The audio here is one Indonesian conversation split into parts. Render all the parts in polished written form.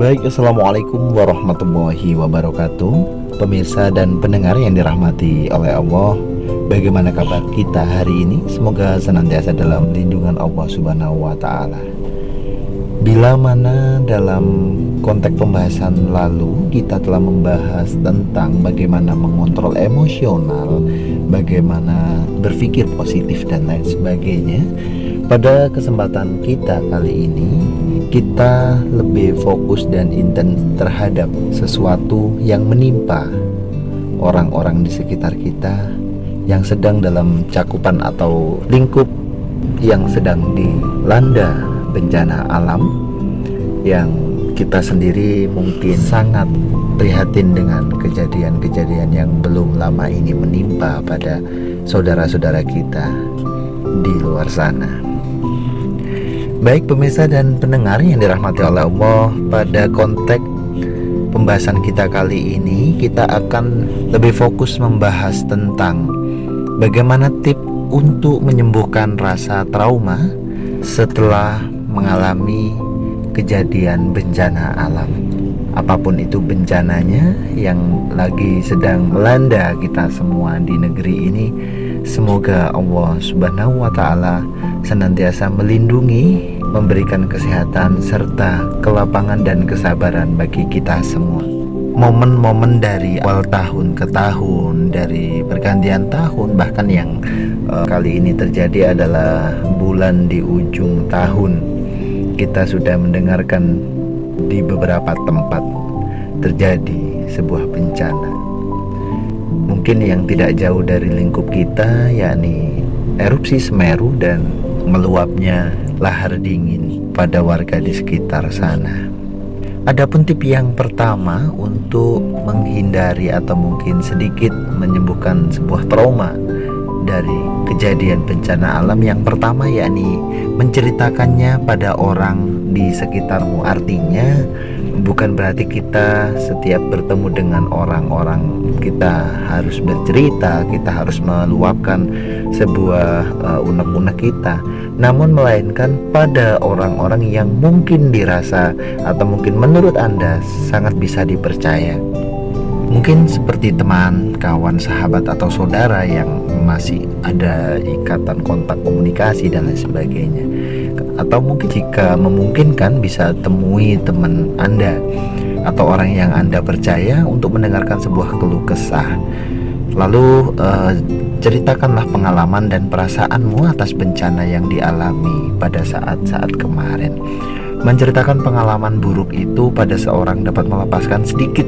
Baik, Assalamualaikum warahmatullahi wabarakatuh. Pemirsa dan pendengar yang dirahmati oleh Allah, bagaimana kabar kita hari ini? Semoga senantiasa dalam lindungan Allah Subhanahu wa Ta'ala. Bila mana dalam konteks pembahasan lalu kita telah membahas tentang bagaimana mengontrol emosional, bagaimana berpikir positif dan lain sebagainya. Pada kesempatan kita kali ini, kita lebih fokus dan intens terhadap sesuatu yang menimpa orang-orang di sekitar kita yang sedang dalam cakupan atau lingkup yang sedang dilanda bencana alam, yang kita sendiri mungkin sangat prihatin dengan kejadian-kejadian yang belum lama ini menimpa pada saudara-saudara kita di luar sana. Baik pemirsa dan pendengar yang dirahmati oleh Allah, pada konteks pembahasan kita kali ini kita akan lebih fokus membahas tentang bagaimana tips untuk menyembuhkan rasa trauma setelah mengalami kejadian bencana alam. Apapun itu bencananya yang lagi sedang melanda kita semua di negeri ini, semoga Allah Subhanahu wa Ta'ala senantiasa melindungi, memberikan kesehatan serta kelapangan dan kesabaran bagi kita semua. Momen-momen dari awal tahun ke tahun, dari pergantian tahun, bahkan yang kali ini terjadi adalah bulan di ujung tahun, kita sudah mendengarkan di beberapa tempat terjadi sebuah bencana. Mungkin yang tidak jauh dari lingkup kita, yakni erupsi Semeru dan meluapnya lahar dingin pada warga di sekitar sana. Adapun tips yang pertama untuk menghindari atau mungkin sedikit menyembuhkan sebuah trauma dari kejadian bencana alam, yang pertama yakni menceritakannya pada orang di sekitarmu. Artinya bukan berarti kita setiap bertemu dengan orang-orang kita harus bercerita, kita harus meluapkan sebuah unek-unek kita, namun melainkan pada orang-orang yang mungkin dirasa atau mungkin menurut Anda sangat bisa dipercaya. Mungkin seperti teman, kawan, sahabat, atau saudara yang masih ada ikatan kontak komunikasi dan lain sebagainya. Atau mungkin jika memungkinkan bisa temui teman Anda atau orang yang Anda percaya untuk mendengarkan sebuah keluh kesah. Lalu ceritakanlah pengalaman dan perasaanmu atas bencana yang dialami pada saat-saat kemarin. Menceritakan pengalaman buruk itu pada seorang dapat melepaskan sedikit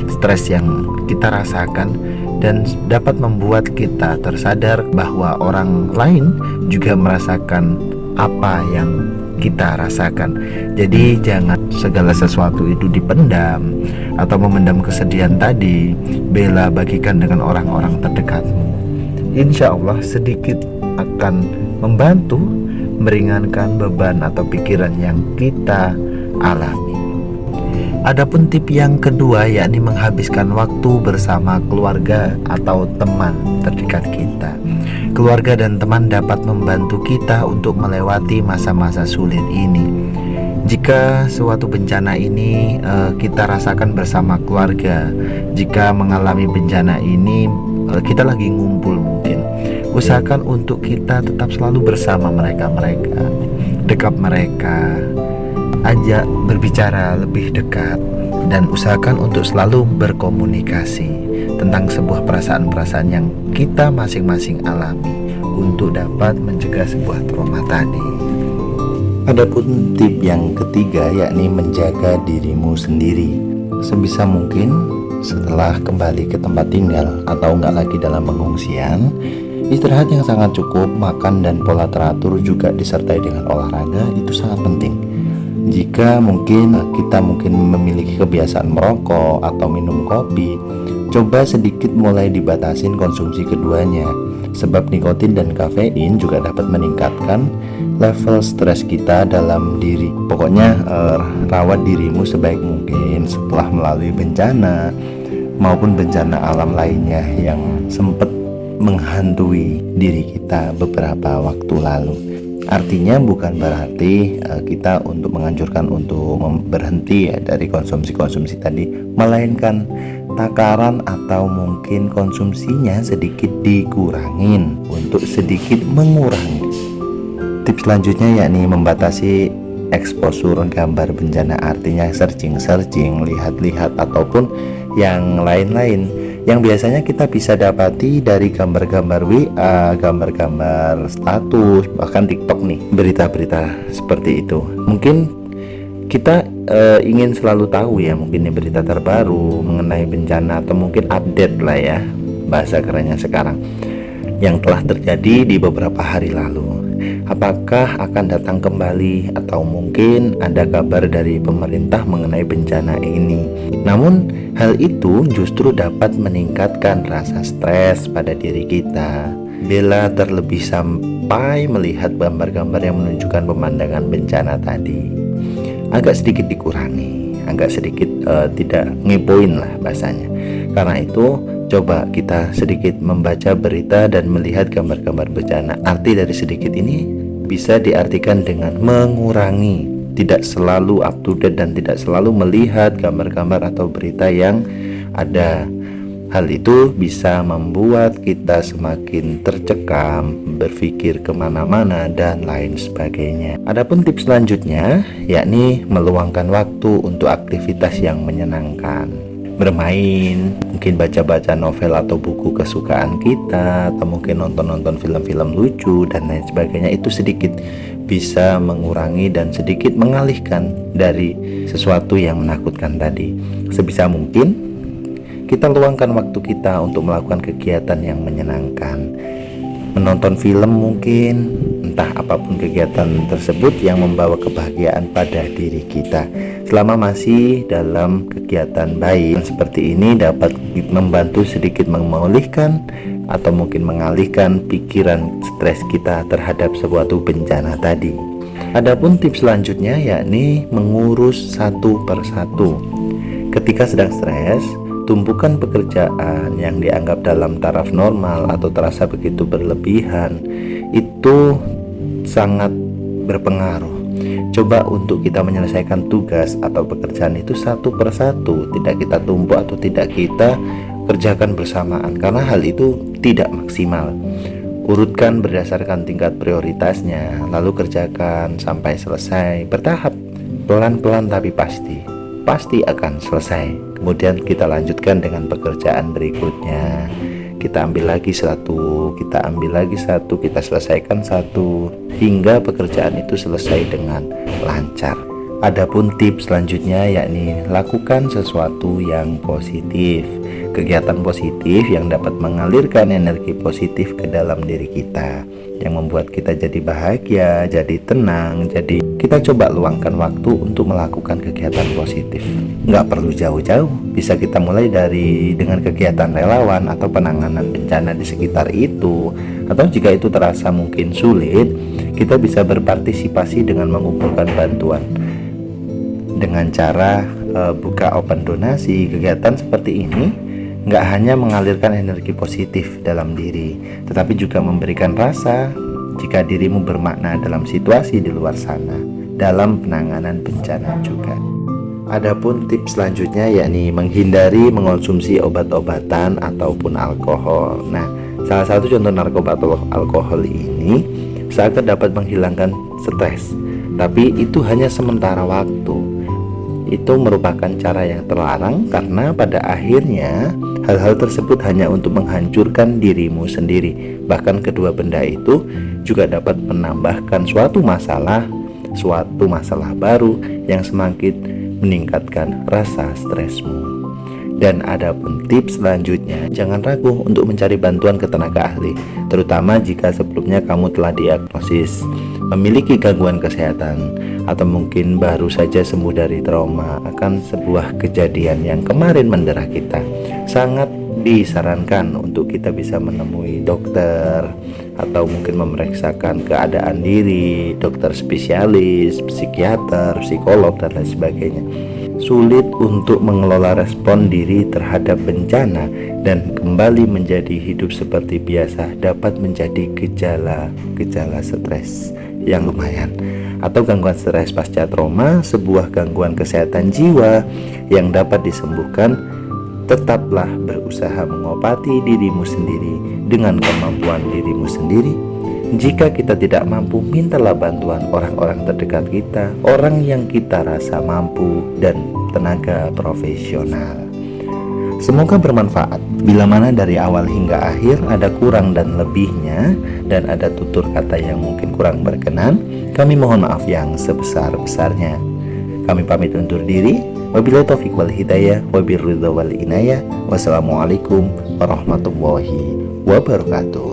stres yang kita rasakan dan dapat membuat kita tersadar bahwa orang lain juga merasakan apa yang kita rasakan. Jadi jangan segala sesuatu itu dipendam atau memendam kesedihan tadi, bela bagikan dengan orang-orang terdekatmu. Insya Allah sedikit akan membantu meringankan beban atau pikiran yang kita alami. Adapun tips yang kedua yakni menghabiskan waktu bersama keluarga atau teman terdekat kita. Keluarga dan teman dapat membantu kita untuk melewati masa-masa sulit ini. Jika suatu bencana ini kita rasakan bersama keluarga, jika mengalami bencana ini kita lagi ngumpul mungkin, usahakan untuk kita tetap selalu bersama mereka, dekat mereka, ajak berbicara lebih dekat, dan usahakan untuk selalu berkomunikasi tentang sebuah perasaan-perasaan yang kita masing-masing alami untuk dapat mencegah sebuah trauma tadi. Adapun tips yang ketiga yakni menjaga dirimu sendiri. Sebisa mungkin setelah kembali ke tempat tinggal atau enggak lagi dalam pengungsian, istirahat yang sangat cukup, makan dan pola teratur juga disertai dengan olahraga itu sangat penting. Jika kita memiliki kebiasaan merokok atau minum kopi, coba sedikit mulai dibatasin konsumsi keduanya, sebab nikotin dan kafein juga dapat meningkatkan level stres kita dalam diri. Pokoknya rawat dirimu sebaik mungkin setelah melalui bencana maupun bencana alam lainnya yang sempat menghantui diri kita beberapa waktu lalu. Artinya bukan berarti kita untuk menganjurkan untuk berhenti ya dari konsumsi-konsumsi tadi, melainkan takaran atau mungkin konsumsinya sedikit dikurangin untuk sedikit mengurangi. Tips selanjutnya yakni membatasi eksposur gambar bencana, artinya searching, lihat-lihat ataupun yang lain-lain yang biasanya kita bisa dapati dari gambar-gambar WA, gambar-gambar status, bahkan TikTok nih, berita-berita seperti itu. Mungkin kita ingin selalu tahu ya, mungkin ini berita terbaru mengenai bencana atau mungkin update lah ya, bahasa kerennya sekarang, yang telah terjadi di beberapa hari lalu. Apakah akan datang kembali atau mungkin ada kabar dari pemerintah mengenai bencana ini. Namun hal itu justru dapat meningkatkan rasa stres pada diri kita bila terlebih sampai melihat gambar-gambar yang menunjukkan pemandangan bencana tadi. Agak sedikit dikurangi, agak sedikit tidak ngepoin lah bahasanya. Karena itu coba kita sedikit membaca berita dan melihat gambar-gambar bencana. Arti dari sedikit ini bisa diartikan dengan mengurangi, tidak selalu up to date dan tidak selalu melihat gambar-gambar atau berita yang ada. Hal itu bisa membuat kita semakin tercekam, berpikir kemana-mana dan lain sebagainya. Adapun tips selanjutnya yakni meluangkan waktu untuk aktivitas yang menyenangkan, bermain, mungkin baca-baca novel atau buku kesukaan kita, atau mungkin nonton-nonton film-film lucu dan lain sebagainya. Itu sedikit bisa mengurangi dan sedikit mengalihkan dari sesuatu yang menakutkan tadi. Sebisa mungkin kita luangkan waktu kita untuk melakukan kegiatan yang menyenangkan, menonton film mungkin, entah apapun kegiatan tersebut yang membawa kebahagiaan pada diri kita. Selama masih dalam kegiatan baik seperti ini dapat membantu sedikit memulihkan atau mungkin mengalihkan pikiran stres kita terhadap suatu bencana tadi. Adapun tips selanjutnya yakni mengurus satu persatu. Ketika sedang stres, tumpukan pekerjaan yang dianggap dalam taraf normal atau terasa begitu berlebihan itu sangat berpengaruh. Coba untuk kita menyelesaikan tugas atau pekerjaan itu satu persatu, tidak kita tumpuk atau tidak kita kerjakan bersamaan, karena hal itu tidak maksimal. Urutkan berdasarkan tingkat prioritasnya, lalu kerjakan sampai selesai, bertahap, pelan-pelan tapi pasti akan selesai. Kemudian kita lanjutkan dengan pekerjaan berikutnya. Kita ambil lagi satu, kita selesaikan satu, hingga pekerjaan itu selesai dengan lancar. Adapun tips selanjutnya yakni lakukan sesuatu yang positif, kegiatan positif yang dapat mengalirkan energi positif ke dalam diri kita, yang membuat kita jadi bahagia, jadi tenang. Jadi kita coba luangkan waktu untuk melakukan kegiatan positif. Nggak perlu jauh-jauh, bisa kita mulai dengan kegiatan relawan atau penanganan bencana di sekitar itu. Atau jika itu terasa mungkin sulit, kita bisa berpartisipasi dengan mengumpulkan bantuan dengan cara buka open donasi. Kegiatan seperti ini nggak hanya mengalirkan energi positif dalam diri, tetapi juga memberikan rasa jika dirimu bermakna dalam situasi di luar sana, dalam penanganan bencana juga. Adapun tips selanjutnya yakni menghindari mengonsumsi obat-obatan ataupun alkohol. Nah, salah satu contoh narkoba atau alkohol ini seakan dapat menghilangkan stres, tapi itu hanya sementara waktu. Itu merupakan cara yang terlarang karena pada akhirnya hal-hal tersebut hanya untuk menghancurkan dirimu sendiri. Bahkan kedua benda itu juga dapat menambahkan suatu masalah baru yang semakin meningkatkan rasa stresmu. Dan adapun tips selanjutnya, jangan ragu untuk mencari bantuan ke tenaga ahli, terutama jika sebelumnya kamu telah diagnosis memiliki gangguan kesehatan atau mungkin baru saja sembuh dari trauma akan sebuah kejadian yang kemarin mendera kita. Sangat disarankan untuk kita bisa menemui dokter atau mungkin memeriksakan keadaan diri, dokter spesialis, psikiater, psikolog dan lain sebagainya. Sulit untuk mengelola respon diri terhadap bencana dan kembali menjadi hidup seperti biasa dapat menjadi gejala stres yang lumayan. Atau gangguan stres pasca trauma, sebuah gangguan kesehatan jiwa yang dapat disembuhkan. Tetaplah berusaha mengobati dirimu sendiri dengan kemampuan dirimu sendiri. Jika kita tidak mampu, mintalah bantuan orang-orang terdekat kita, orang yang kita rasa mampu, dan tenaga profesional. Semoga bermanfaat. Bila mana dari awal hingga akhir ada kurang dan lebihnya, dan ada tutur kata yang mungkin kurang berkenan, kami mohon maaf yang sebesar-besarnya. Kami pamit undur diri. Wabillahi taufiq wal hidayah, wabirridha wal inayah. Wassalamualaikum warahmatullahi wabarakatuh.